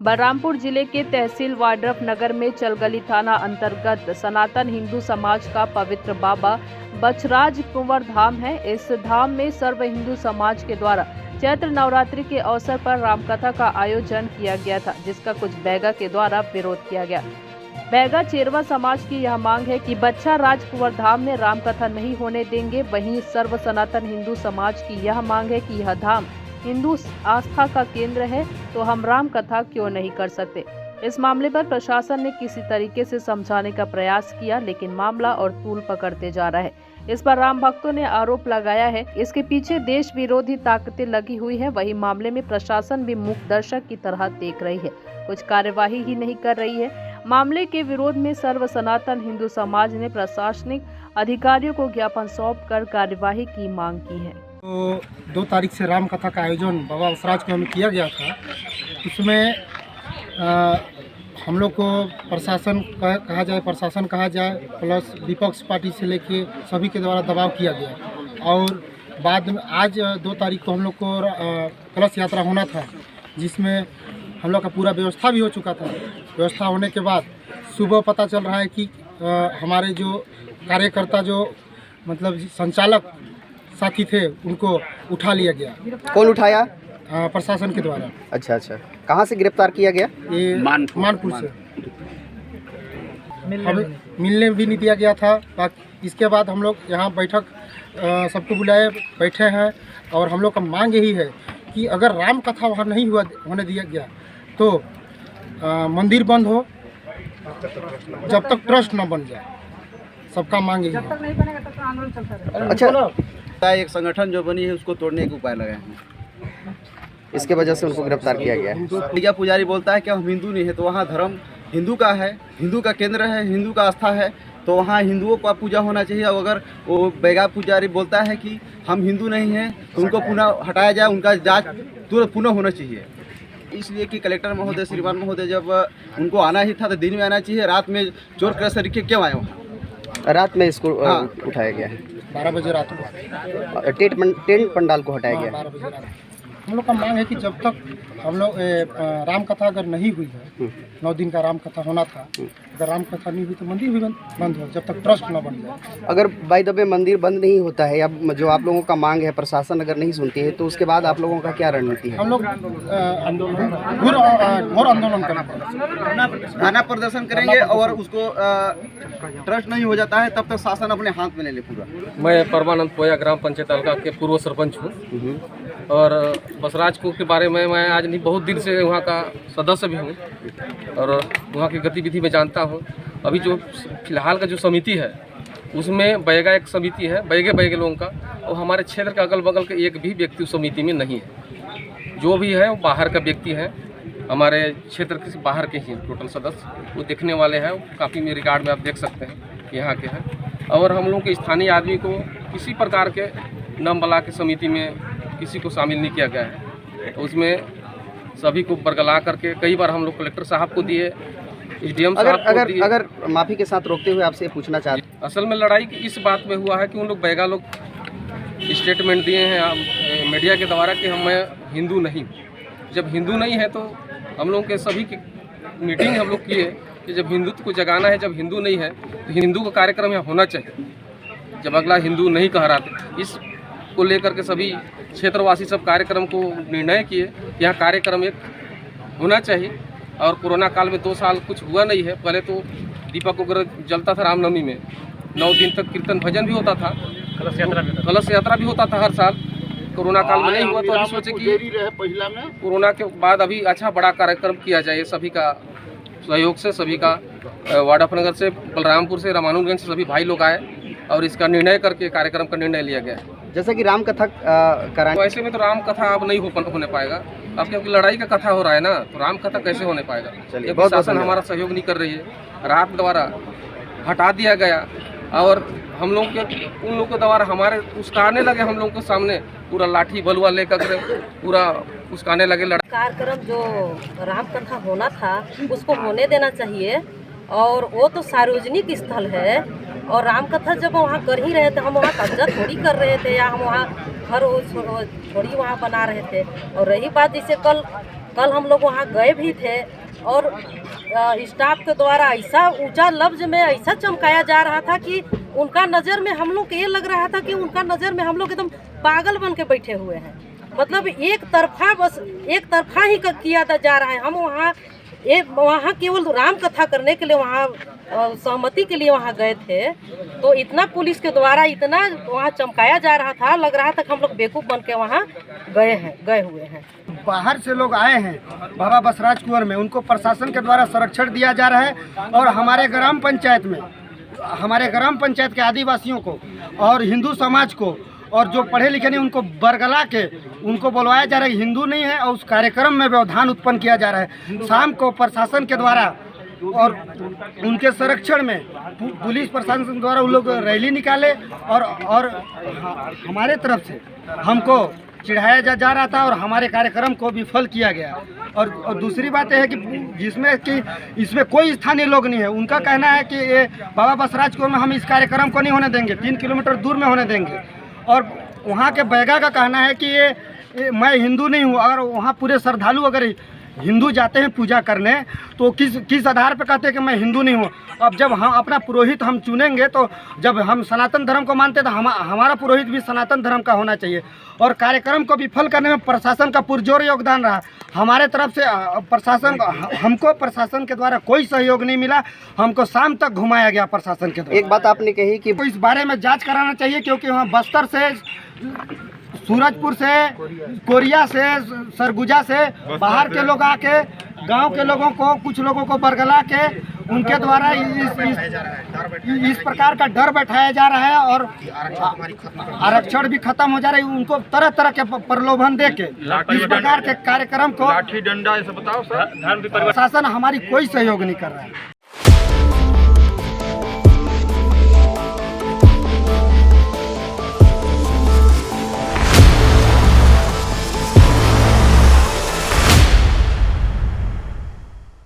बलरामपुर जिले के तहसील वाड्रफ नगर में चलगली थाना अंतर्गत सनातन हिंदू समाज का पवित्र बाबा बछराज कुंवर धाम है। इस धाम में सर्व हिंदू समाज के द्वारा चैत्र नवरात्रि के अवसर पर रामकथा का आयोजन किया गया था, जिसका कुछ बैगा के द्वारा विरोध किया गया। बैगा चेरवा समाज की यह मांग है कि बछराज कुंवर धाम में रामकथा नहीं होने देंगे। वहीं सर्व सनातन हिंदू समाज की यह मांग है कि यह धाम हिंदू आस्था का केंद्र है, तो हम राम कथा क्यों नहीं कर सकते। इस मामले पर प्रशासन ने किसी तरीके से समझाने का प्रयास किया, लेकिन मामला और तूल पकड़ते जा रहा है। इस पर राम भक्तों ने आरोप लगाया है इसके पीछे देश विरोधी ताकतें लगी हुई है। वही मामले में प्रशासन भी मूक दर्शक की तरह देख रही है, कुछ कार्यवाही ही नहीं कर रही है। मामले के विरोध में सर्व सनातन हिंदू समाज ने प्रशासनिक अधिकारियों को ज्ञापन सौंपकर कार्यवाही की मांग की है। तो 2 तारीख से राम कथा का आयोजन बाबा बछराज कुंवर में किया गया था। उसमें हम लोग को प्रशासन कहा जाए प्लस विपक्ष पार्टी से लेके सभी के द्वारा दबाव किया गया। और बाद में आज 2 तारीख को हम लोग को कलश यात्रा होना था, जिसमें हम लोग का पूरा व्यवस्था भी हो चुका था। व्यवस्था होने के बाद सुबह पता चल रहा है कि हमारे जो कार्यकर्ता जो मतलब संचालक साथी थे उनको उठा लिया गया। कौन उठाया? प्रशासन के द्वारा। अच्छा, कहाँ से गिरफ्तार किया गया? ये मानपुर से। हमें मिलने भी नहीं दिया गया था। इसके बाद हम लोग यहाँ बैठक सबको बुलाए बैठे हैं, और हम लोग का मांग यही है कि अगर राम कथा वहाँ नहीं होने दिया गया तो मंदिर बंद हो जब तक ट्रस्ट न बन जाए। सबका मांग यही है। अच्छा, एक संगठन जो बनी है उसको तोड़ने के उपाय लगाए हैं, इसके वजह से उनको गिरफ्तार किया गया है। पूजा पुजारी बोलता है कि हम हिंदू नहीं है, तो वहाँ धर्म हिंदू का है, हिंदू का केंद्र है, हिंदू का आस्था है, तो वहाँ हिंदुओं का पूजा होना चाहिए। और अगर वो बैगा पुजारी बोलता है कि हम हिंदू नहीं हैं, तो उनको पुनः हटाया जाए, उनका जांच तुरंत पुनः होना चाहिए। इसलिए कि कलेक्टर महोदय, श्रीमान महोदय, जब उनको आना ही था तो दिन में आना चाहिए। रात में चोर के तरीके क्यों आए वहाँ? रात में इसको उठाया गया है। 12 बजे रात को टेंट पंडाल को हटाया गया। 12 बजे रात को। हम लोग का मांग है कि जब तक हम लोग राम कथा अगर नहीं हुई है, 9 दिन का राम कथा होना था, अगर राम कथा नहीं हुई तो मंदिर भी बंद हो जब तक ट्रस्ट न बन जाए। अगर बाय द वे मंदिर बंद नहीं होता है या जो आप लोगों का मांग है प्रशासन अगर नहीं सुनती है, तो उसके बाद आप लोगों का क्या रणनीति है? हम लोग घोर आंदोलन करना, थाना प्रदर्शन करेंगे, और उसको ट्रस्ट नहीं हो जाता है तब तक शासन अपने हाथ में ले ले पूरा। मैं परमानंद पोया ग्राम पंचायत हल्का के पूर्व सरपंच हूँ, और बछराज कुंवर के बारे में मैं आज नहीं बहुत दिन से वहाँ का सदस्य भी हूँ और वहाँ की गतिविधि में जानता हूँ। अभी जो फिलहाल का जो समिति है उसमें बैगा एक समिति है, बैगे लोगों का, और हमारे क्षेत्र के अगल बगल के एक भी व्यक्ति उस समिति में नहीं है। जो भी है वो बाहर का व्यक्ति है, हमारे क्षेत्र के बाहर के ही टोटल सदस्य वो देखने वाले हैं। काफ़ी मेरे रिकॉर्ड में आप देख सकते हैं यहाँ के हैं। और हम लोग के स्थानीय आदमी को किसी प्रकार के नाम बला के समिति में किसी को शामिल नहीं किया गया है। तो उसमें सभी को बरगला करके कई बार हम लोग कलेक्टर साहब को दिए, SDM साहब को दिए। अगर माफ़ी के साथ रोकते हुए आपसे पूछना चाहते, असल में लड़ाई इस बात में हुआ है कि उन लोग बैगा लोग स्टेटमेंट दिए हैं मीडिया के द्वारा कि हम हिंदू नहीं। जब हिंदू नहीं है तो हम लोग के सभी की मीटिंग हम लोग किए कि जब हिंदुत्व को जगाना है, जब हिंदू नहीं है तो हिंदू का कार्यक्रम यहाँ होना चाहिए। जब अगला हिंदू नहीं कह रहा था, इस को लेकर के सभी क्षेत्रवासी सब कार्यक्रम को निर्णय किए, यहाँ कार्यक्रम एक होना चाहिए। और कोरोना काल में 2 साल कुछ हुआ नहीं है। पहले तो दीपक वगैरह जलता था रामनवमी में, 9 दिन तक कीर्तन भजन भी होता था, कलश यात्रा भी होता था हर साल। कोरोना काल में नहीं हुआ तो अभी सोचे कि कोरोना के बाद अभी अच्छा बड़ा कार्यक्रम किया जाए। सभी का सहयोग से, सभी का वाड्रफनगर से, बलरामपुर से, रामानुजगंज से सभी भाई लोग आए और इसका निर्णय करके कार्यक्रम का निर्णय लिया गया। जैसा कि राम कथा कराने, तो ऐसे में तो राम कथा अब नहीं होने पाएगा। अब क्योंकि लड़ाई का कथा हो रहा है ना, तो राम कथा कैसे होने पाएगा? चलिए, प्रशासन हमारा सहयोग नहीं कर रही है, रात द्वारा हटा दिया गया, और हम लोग के उन लोगों के द्वारा हमारे उस्काने लगे, हम लोग के सामने पूरा लाठी बलुआ लेकर पूरा उस्काने लगे। कार्यक्रम जो राम कथा होना था उसको होने देना चाहिए, और वो तो सार्वजनिक स्थल है। और राम कथा जब वहाँ कर ही रहे थे, हम वहाँ कब्जा थोड़ी कर रहे थे, या हम वहाँ घर थोड़ी वहाँ बना रहे थे। और रही बात जैसे कल कल हम लोग वहाँ गए भी थे और स्टाफ के द्वारा ऐसा ऊंचा लफ्ज में ऐसा चमकाया जा रहा था कि उनका नज़र में हम लोग को ये लग रहा था कि उनका नज़र में हम लोग एकदम पागल बन के बैठे हुए हैं। मतलब एक तरफा ही किया जा रहा है। हम वहाँ केवल राम कथा करने के लिए वहाँ सहमति के लिए वहाँ गए थे, तो इतना पुलिस के द्वारा इतना वहाँ चमकाया जा रहा था, लग रहा था कि हम लोग बेवकूफ़ बन के वहाँ गए हुए हैं। बाहर से लोग आए हैं बाबा बसराज कुंवर में, उनको प्रशासन के द्वारा संरक्षण दिया जा रहा है और हमारे ग्राम पंचायत के आदिवासियों को और हिंदू समाज को और जो पढ़े लिखे नहीं उनको बरगला के उनको बुलवाया जा रहा है हिंदू नहीं है, और उस कार्यक्रम में व्यवधान उत्पन्न किया जा रहा है। शाम को प्रशासन के द्वारा और उनके संरक्षण में पुलिस प्रशासन द्वारा उन लोग रैली निकाले और हमारे तरफ से हमको चिढ़ाया जा रहा था और हमारे कार्यक्रम को विफल किया गया। और दूसरी बात यह है कि इसमें कोई स्थानीय लोग नहीं है। उनका कहना है कि ये बाबा बसराज कुंवर में हम इस कार्यक्रम को नहीं होने देंगे, 3 किलोमीटर दूर में होने देंगे। और वहाँ के बैगा का कहना है कि ये मैं हिंदू नहीं हूँ। अगर वहाँ पूरे श्रद्धालु अगर हिंदू जाते हैं पूजा करने तो किस आधार पर कहते हैं कि मैं हिंदू नहीं हूँ। अब जब हम अपना पुरोहित हम चुनेंगे तो जब हम सनातन धर्म को मानते तो हमारा पुरोहित भी सनातन धर्म का होना चाहिए। और कार्यक्रम को विफल करने में प्रशासन का पुरजोर योगदान रहा। हमारे तरफ से हमको प्रशासन के द्वारा कोई सहयोग नहीं मिला, हमको शाम तक घुमाया गया प्रशासन के द्वारा। एक बात आपने कही कि इस बारे में जांच कराना चाहिए, क्योंकि वहाँ बस्तर से, सूरजपुर से, कोरिया से, सरगुजा से बाहर के लोग आके गांव के लोगों को, कुछ लोगों को बरगला के उनके द्वारा इस प्रकार का डर बैठाया जा रहा है और आरक्षण भी खत्म हो जा रहा है। उनको तरह तरह के प्रलोभन दे के इस प्रकार के कार्यक्रम को लाठी डंडा ऐसे बताओ सर, प्रशासन हमारी कोई सहयोग नहीं कर रहा है।